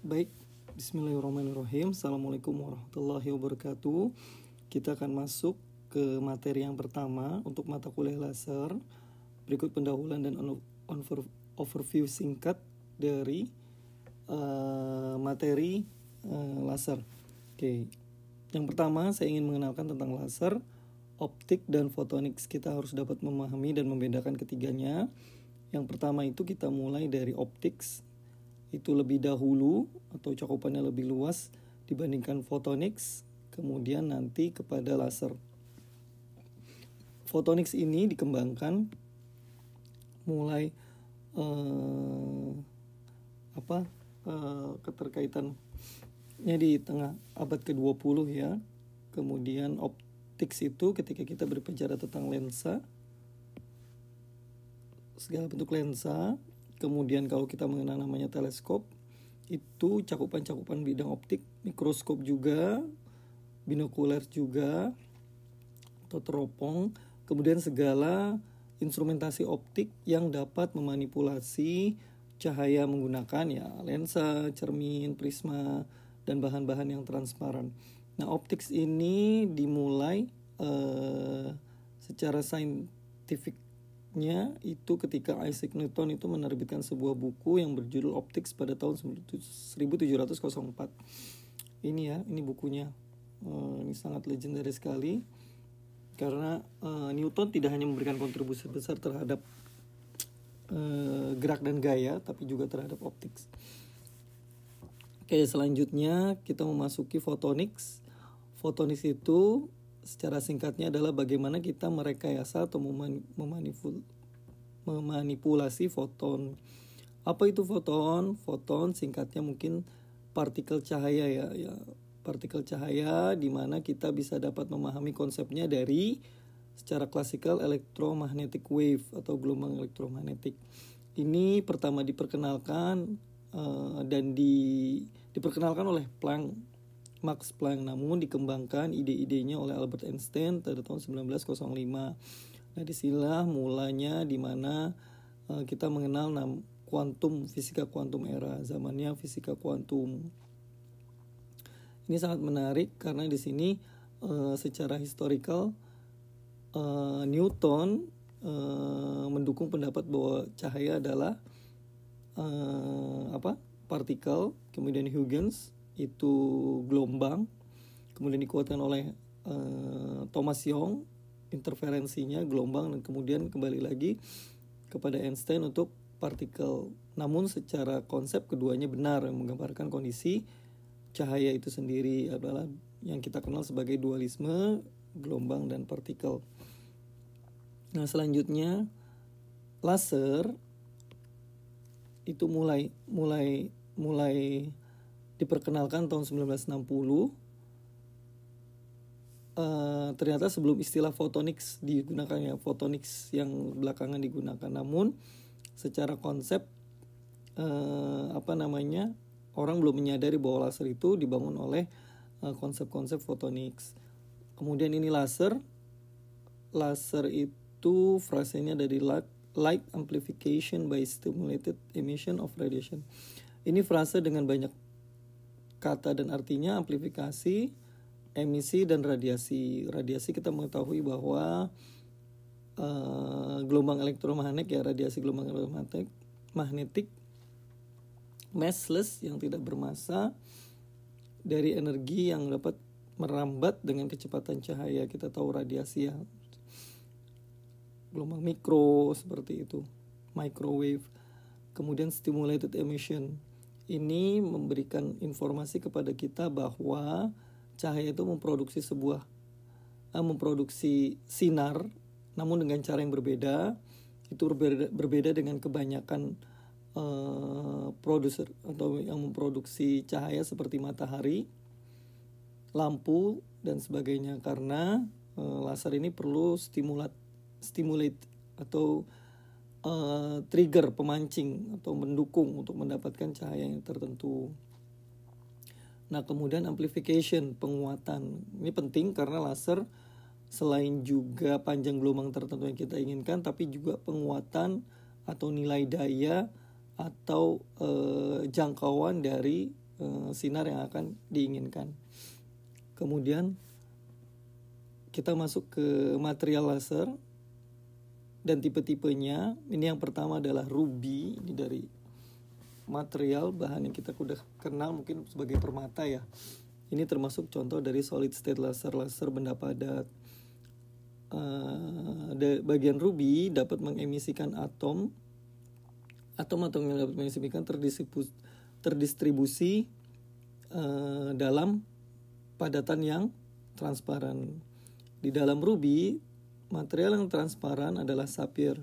Baik, bismillahirrahmanirrahim. Assalamualaikum warahmatullahi wabarakatuh. Kita akan masuk ke materi yang pertama untuk mata kuliah laser. Berikut pendahuluan dan overview singkat dari materi laser. Oke, yang pertama saya ingin mengenalkan tentang laser, optik, dan photonics. Kita harus dapat memahami dan membedakan ketiganya. Yang pertama itu kita mulai dari optics. Itu lebih dahulu atau cakupannya lebih luas dibandingkan photonics, kemudian nanti kepada laser. Photonics ini dikembangkan mulai keterkaitannya di tengah abad ke-20 ya. Kemudian optics itu ketika kita berbicara tentang lensa, segala bentuk lensa. Kemudian kalau kita mengenal namanya teleskop, itu cakupan-cakupan bidang optik, mikroskop juga, binokuler juga, atau teropong. Kemudian segala instrumentasi optik yang dapat memanipulasi cahaya menggunakan ya lensa, cermin, prisma, dan bahan-bahan yang transparan. Nah, optics ini dimulai secara saintifiknya itu ketika Isaac Newton itu menerbitkan sebuah buku yang berjudul Optics pada tahun 1704. Ini bukunya. Ini sangat legendaris sekali karena Newton tidak hanya memberikan kontribusi besar terhadap gerak dan gaya, tapi juga terhadap optics. Oke, selanjutnya kita memasuki photonics. Photonics itu secara singkatnya adalah bagaimana kita merekayasa atau memanipulasi foton. Apa itu foton? Foton singkatnya mungkin partikel cahaya ya. Partikel cahaya di mana kita bisa dapat memahami konsepnya dari secara klasikal electromagnetic wave atau gelombang elektromagnetik. Ini pertama diperkenalkan dan diperkenalkan oleh Max Planck, namun dikembangkan ide-idenya oleh Albert Einstein pada tahun 1905. Nah, disinilah mulanya di mana kita mengenal fisika kuantum era, zamannya fisika kuantum. Ini sangat menarik karena di sini secara historical Newton mendukung pendapat bahwa cahaya adalah partikel, kemudian Huygens itu gelombang, kemudian dikuatkan oleh Thomas Young interferensinya gelombang, dan kemudian kembali lagi kepada Einstein untuk partikel. Namun secara konsep keduanya benar, yang menggambarkan kondisi cahaya itu sendiri adalah yang kita kenal sebagai dualisme gelombang dan partikel. Nah, selanjutnya laser itu mulai diperkenalkan tahun 1960. Ternyata sebelum istilah photonics digunakan ya, photonics yang belakangan digunakan. Namun secara konsep orang belum menyadari bahwa laser itu dibangun oleh konsep-konsep photonics. Kemudian ini laser itu frasenya dari light amplification by stimulated emission of radiation. Ini frase dengan banyak kata dan artinya amplifikasi, emisi, dan radiasi. Radiasi kita mengetahui bahwa gelombang elektromagnetik ya, radiasi gelombang elektromagnetik massless yang tidak bermassa dari energi yang dapat merambat dengan kecepatan cahaya. Kita tahu radiasi ya, gelombang mikro seperti itu, microwave. Kemudian stimulated emission. Ini memberikan informasi kepada kita bahwa cahaya itu memproduksi sinar, namun dengan cara yang berbeda. Itu berbeda dengan kebanyakan produser atau yang memproduksi cahaya seperti matahari, lampu, dan sebagainya. Karena laser ini perlu stimulate atau trigger, pemancing atau mendukung untuk mendapatkan cahaya yang tertentu. Nah, kemudian amplification, penguatan. Ini penting karena laser selain juga panjang gelombang tertentu yang kita inginkan, tapi juga penguatan atau nilai daya atau jangkauan dari sinar yang akan diinginkan. Kemudian kita masuk ke material laser dan tipe-tipenya. Ini yang pertama adalah ruby, ini dari material bahan yang kita udah kenal mungkin sebagai permata ya. Ini termasuk contoh dari solid state laser, laser benda padat. Bagian ruby dapat mengemisikan atom yang dapat mengemisikan terdistribusi dalam padatan yang transparan. Di dalam ruby, material yang transparan adalah sapphire.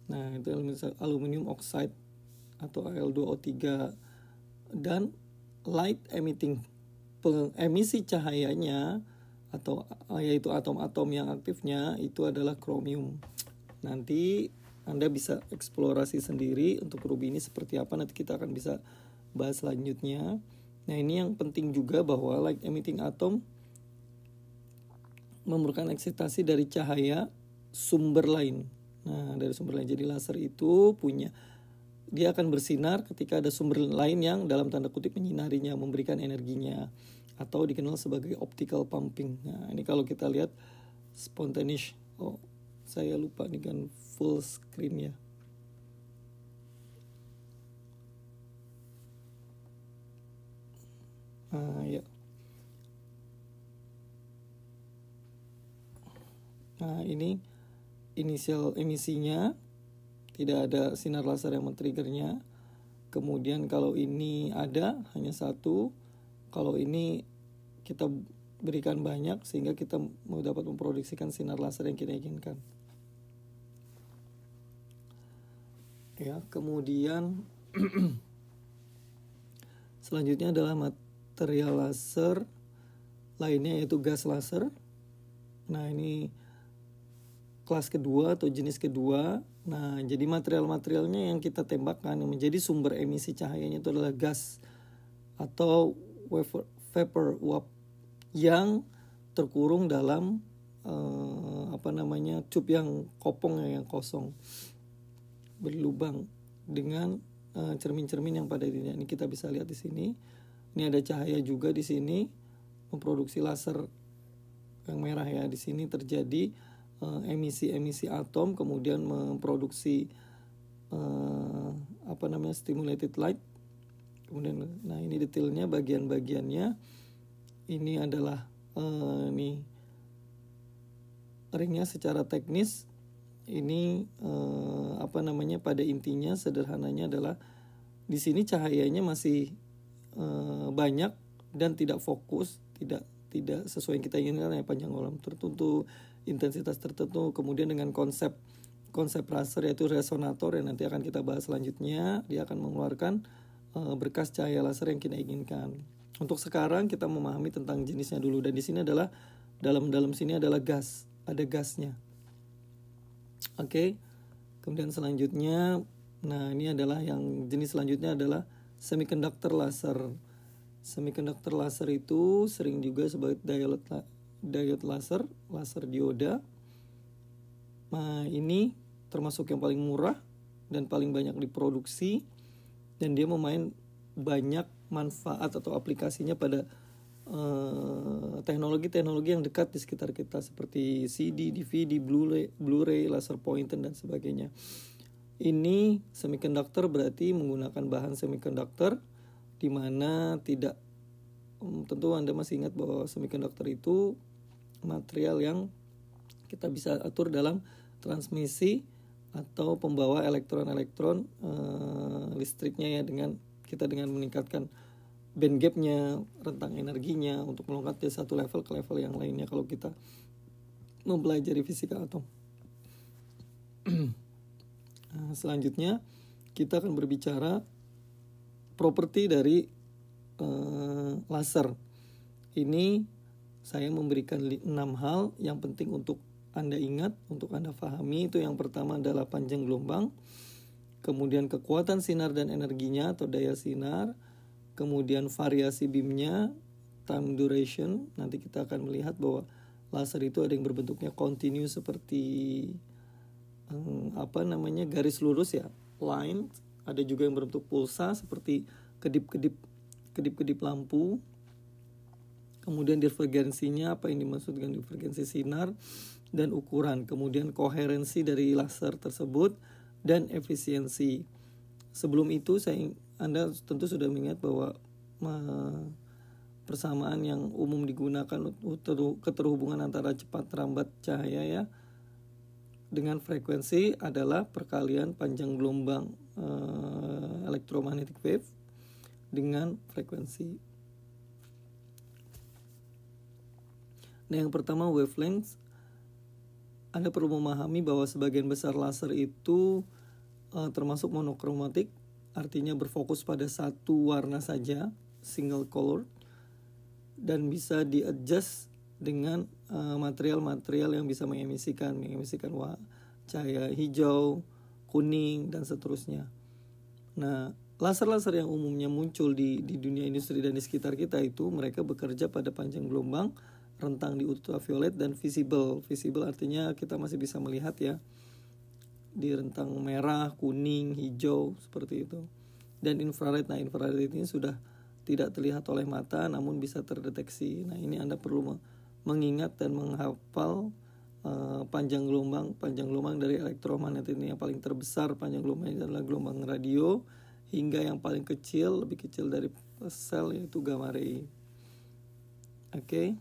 Nah, itu aluminium oxide atau Al2O3, dan light emitting, emisi cahayanya atau yaitu atom-atom yang aktifnya itu adalah kromium. Nanti Anda bisa eksplorasi sendiri untuk ruby ini seperti apa, nanti kita akan bisa bahas selanjutnya. Nah, ini yang penting juga bahwa light emitting atom memerlukan eksitasi dari cahaya sumber lain. Nah, dari sumber lain. Jadi laser itu dia akan bersinar ketika ada sumber lain yang dalam tanda kutip menyinarinya, memberikan energinya, atau dikenal sebagai optical pumping. Nah, ini kalau kita lihat spontaneous. Oh, saya lupa nih kan full screen ya. Ya. Nah, ini inisial emisinya, tidak ada sinar laser yang men-triggernya. Kemudian kalau ini ada hanya satu, kalau ini kita berikan banyak sehingga kita mau dapat memproduksikan sinar laser yang kita inginkan. Ya, kemudian selanjutnya adalah material laser lainnya yaitu gas laser. Nah, ini kelas kedua atau jenis kedua. Nah, jadi material-materialnya yang kita tembakkan yang menjadi sumber emisi cahayanya itu adalah gas atau vapor uap yang terkurung dalam tube yang kopong yang kosong, berlubang dengan cermin-cermin yang pada dirinya. Ini kita bisa lihat di sini. Ini ada cahaya juga di sini memproduksi laser yang merah ya. Di sini terjadi emisi atom, kemudian memproduksi stimulated light. Kemudian, nah ini detailnya, bagian-bagiannya. Ini adalah ringnya secara teknis. Ini pada intinya sederhananya adalah di sini cahayanya masih banyak dan tidak fokus, tidak sesuai yang kita inginkan ya, panjang kolam tertentu, intensitas tertentu. Kemudian dengan konsep laser yaitu resonator yang nanti akan kita bahas selanjutnya, dia akan mengeluarkan berkas cahaya laser yang kita inginkan. Untuk sekarang kita memahami tentang jenisnya dulu, dan di sini adalah dalam sini adalah gas, ada gasnya. Oke. Kemudian selanjutnya, nah ini adalah yang jenis selanjutnya adalah semiconductor laser. Semiconductor laser itu sering juga sebagai diode laser dioda. Nah, ini termasuk yang paling murah dan paling banyak diproduksi, dan dia memain banyak manfaat atau aplikasinya pada teknologi-teknologi yang dekat di sekitar kita seperti CD, DVD, Blu-ray, laser pointer dan sebagainya. Ini semiconductor berarti menggunakan bahan semiconductor, di mana tidak tentu Anda masih ingat bahwa semiconductor itu material yang kita bisa atur dalam transmisi atau pembawa elektron-elektron listriknya ya, dengan meningkatkan band gapnya, rentang energinya, untuk meloncat dari satu level ke level yang lainnya kalau kita mempelajari fisika atom. Selanjutnya kita akan berbicara properti dari laser. Ini saya memberikan 6 hal yang penting untuk Anda ingat, untuk Anda pahami. Itu yang pertama adalah panjang gelombang, kemudian kekuatan sinar dan energinya atau daya sinar, kemudian variasi beamnya, time duration. Nanti kita akan melihat bahwa laser itu ada yang berbentuknya continuous seperti garis lurus ya, line. Ada juga yang berbentuk pulsa seperti kedip-kedip kedip-kedip lampu. Kemudian divergensinya, apa yang dimaksud dengan divergensi sinar, dan ukuran. Kemudian koherensi dari laser tersebut dan efisiensi. Sebelum itu Anda tentu sudah mengingat bahwa persamaan yang umum digunakan untuk keterhubungan antara cepat rambat cahaya ya dengan frekuensi adalah perkalian panjang gelombang electromagnetic wave dengan frekuensi. Nah, yang pertama wavelength. Anda perlu memahami bahwa sebagian besar laser itu termasuk monokromatik, artinya berfokus pada satu warna saja, single color, dan bisa di-adjust dengan material-material yang bisa mengemisikan cahaya hijau, kuning, dan seterusnya. Nah, laser-laser yang umumnya muncul di dunia industri dan di sekitar kita itu mereka bekerja pada panjang gelombang, rentang di ultraviolet, dan visible. Visible artinya kita masih bisa melihat ya di rentang merah, kuning, hijau seperti itu. Dan infrared. Nah, infrared ini sudah tidak terlihat oleh mata namun bisa terdeteksi. Nah, ini Anda perlu mengingat dan menghafal panjang gelombang dari elektromagnetik ini. Yang paling terbesar panjang gelombang adalah gelombang radio, hingga yang paling kecil, lebih kecil dari sel, yaitu gamma ray. Oke.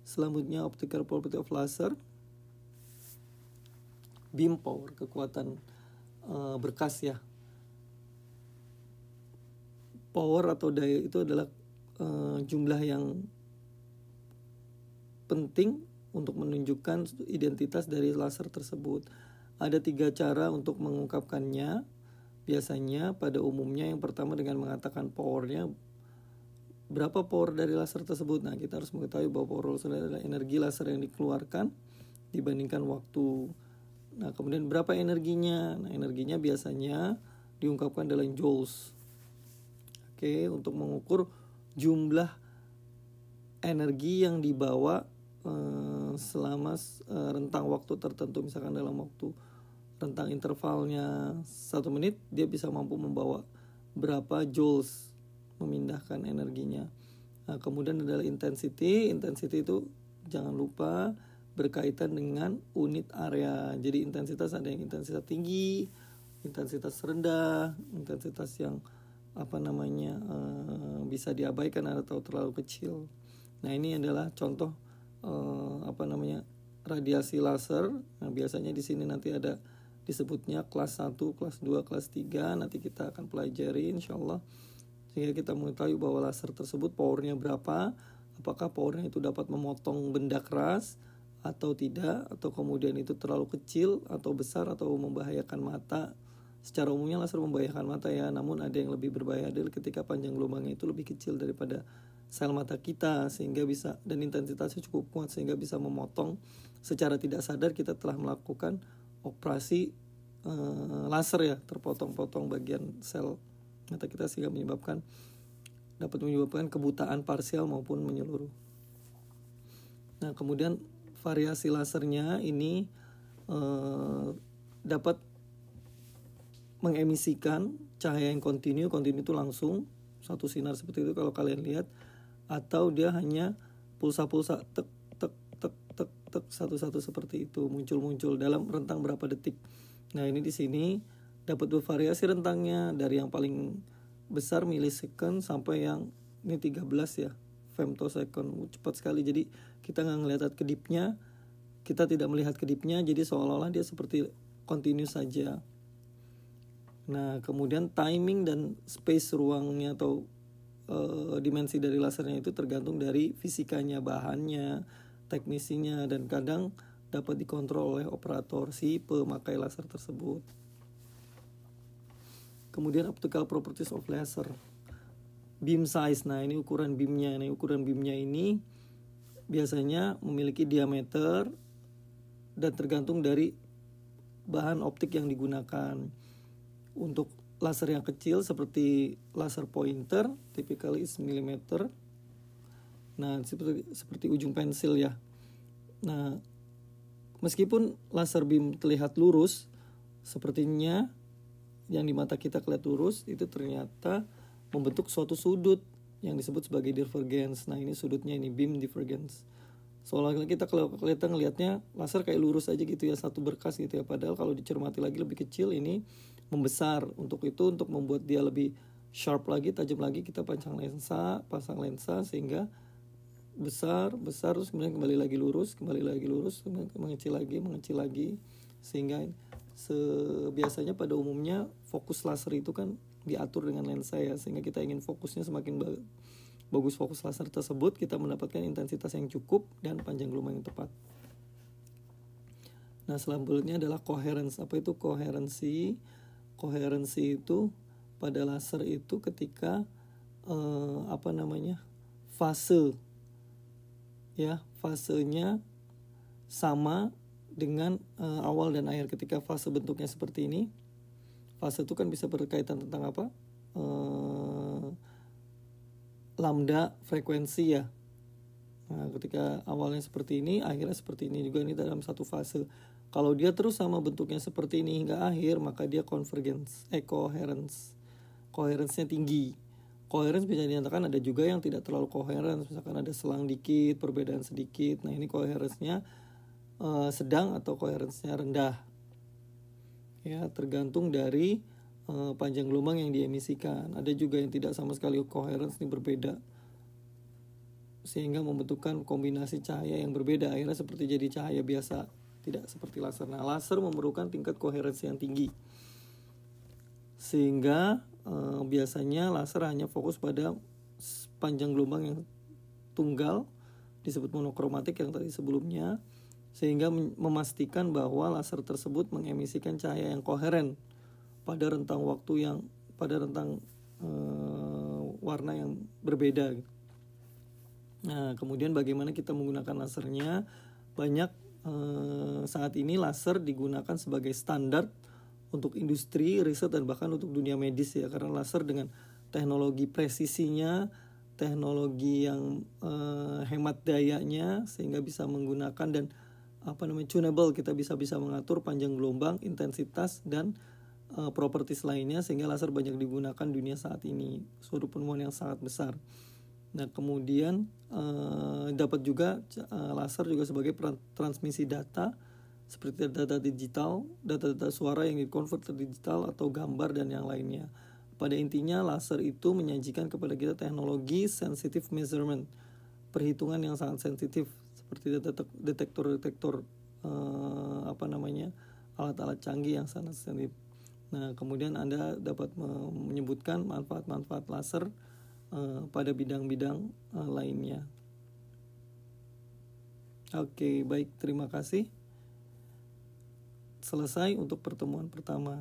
Selanjutnya optical property of laser. Beam power, kekuatan berkas ya. Power atau daya itu adalah jumlah yang penting untuk menunjukkan identitas dari laser tersebut. Ada 3 cara untuk mengungkapkannya. Biasanya pada umumnya yang pertama dengan mengatakan powernya, berapa power dari laser tersebut. Nah, kita harus mengetahui bahwa power laser adalah energi laser yang dikeluarkan dibandingkan waktu. Nah, kemudian berapa energinya? Nah, energinya biasanya diungkapkan dalam joules. Oke, untuk mengukur jumlah energi yang dibawa selama rentang waktu tertentu. Misalkan dalam waktu rentang intervalnya 1 menit, dia bisa mampu membawa berapa joules, memindahkan energinya. Nah, kemudian adalah intensity. Intensity itu jangan lupa berkaitan dengan unit area. Jadi intensitas ada yang intensitas tinggi, intensitas rendah, intensitas yang bisa diabaikan atau terlalu kecil. Nah, ini adalah contoh radiasi laser. Nah, biasanya di sini nanti ada disebutnya kelas 1, kelas 2, kelas 3. Nanti kita akan pelajari insyaallah, sehingga kita mengetahui bahwa laser tersebut powernya berapa, apakah powernya itu dapat memotong benda keras atau tidak, atau kemudian itu terlalu kecil atau besar atau membahayakan mata. Secara umumnya laser membahayakan mata ya, namun ada yang lebih berbahaya adalah ketika panjang gelombangnya itu lebih kecil daripada sel mata kita, sehingga bisa, dan intensitasnya cukup kuat sehingga bisa memotong secara tidak sadar. Kita telah melakukan operasi laser ya, terpotong-potong bagian sel mata kita sehingga dapat menyebabkan kebutaan parsial maupun menyeluruh. Nah, kemudian variasi lasernya ini dapat mengemisikan cahaya yang kontinu itu langsung satu sinar seperti itu kalau kalian lihat, atau dia hanya pulsa-pulsa tek tek tek tek tek satu-satu seperti itu, muncul dalam rentang berapa detik. Nah, ini di sini dapat bervariasi rentangnya dari yang paling besar milisecond sampai yang ini 13 ya, femtosecond, cepat sekali. Jadi kita nggak ngelihat kedipnya, kita tidak melihat kedipnya, jadi seolah-olah dia seperti kontinu saja. Nah, kemudian timing dan space ruangnya atau dimensi dari lasernya itu tergantung dari fisikanya, bahannya, teknisinya, dan kadang dapat dikontrol oleh operator si pemakai laser tersebut. Kemudian optical properties of laser. Beam size. Nah, ini ukuran beamnya. Nah, ukuran beamnya ini biasanya memiliki diameter dan tergantung dari bahan optik yang digunakan. Untuk laser yang kecil seperti laser pointer, typically is millimeter. Nah, seperti ujung pensil ya. Nah, meskipun laser beam terlihat lurus, sepertinya yang di mata kita kelihatan lurus itu ternyata membentuk suatu sudut yang disebut sebagai divergence. Nah, ini sudutnya, ini beam divergence. Soalnya kita kalau kelihatan ngelihatnya laser kayak lurus aja gitu ya, satu berkas gitu ya. Padahal kalau dicermati lagi lebih kecil, ini membesar. Untuk itu, untuk membuat dia lebih sharp lagi, tajam lagi, kita pasang lensa sehingga besar terus kemudian kembali lagi lurus, mengecil lagi sehingga biasanya pada umumnya fokus laser itu kan diatur dengan lensa ya, sehingga kita ingin fokusnya semakin bagus fokus laser tersebut, kita mendapatkan intensitas yang cukup dan panjang gelombang yang tepat. Nah, selanjutnya adalah coherence. Apa itu koherensi? Koherensi itu pada laser itu ketika fasenya sama dengan awal dan akhir. Ketika fase bentuknya seperti ini, fase itu kan bisa berkaitan tentang apa? Lambda frekuensi ya. Nah, ketika awalnya seperti ini, akhirnya seperti ini juga, ini dalam satu fase. Kalau dia terus sama bentuknya seperti ini hingga akhir, maka dia coherence. Coherence-nya tinggi. Coherence bisa dinyatakan ada juga yang tidak terlalu coherence, misalkan ada selang dikit, perbedaan sedikit. Nah, ini coherence-nya sedang atau coherence-nya rendah. Ya, tergantung dari panjang gelombang yang diemisikan. Ada juga yang tidak sama sekali coherence, ini berbeda, sehingga membentukkan kombinasi cahaya yang berbeda. Akhirnya seperti jadi cahaya biasa, tidak seperti laser. Nah, laser memerlukan tingkat koherensi yang tinggi, sehingga biasanya laser hanya fokus pada panjang gelombang yang tunggal, disebut monokromatik yang tadi sebelumnya, sehingga memastikan bahwa laser tersebut mengemisikan cahaya yang koheren pada rentang waktu warna yang berbeda. Nah, kemudian bagaimana kita menggunakan lasernya? Banyak saat ini laser digunakan sebagai standar untuk industri, riset, dan bahkan untuk dunia medis ya, karena laser dengan teknologi presisinya, teknologi yang hemat dayanya, sehingga bisa menggunakan dan tunable, kita bisa mengatur panjang gelombang, intensitas, dan properties lainnya, sehingga laser banyak digunakan dunia saat ini, suatu penemuan yang sangat besar. Nah, kemudian dapat juga laser juga sebagai transmisi data, seperti data digital, data suara yang dikonvert ke digital atau gambar dan yang lainnya. Pada intinya laser itu menyajikan kepada kita teknologi sensitive measurement, perhitungan yang sangat sensitif, seperti detektor alat-alat canggih yang sangat sensitif. Nah, kemudian Anda dapat menyebutkan manfaat-manfaat laser pada bidang-bidang lainnya. Oke, baik, terima kasih. Selesai untuk pertemuan pertama.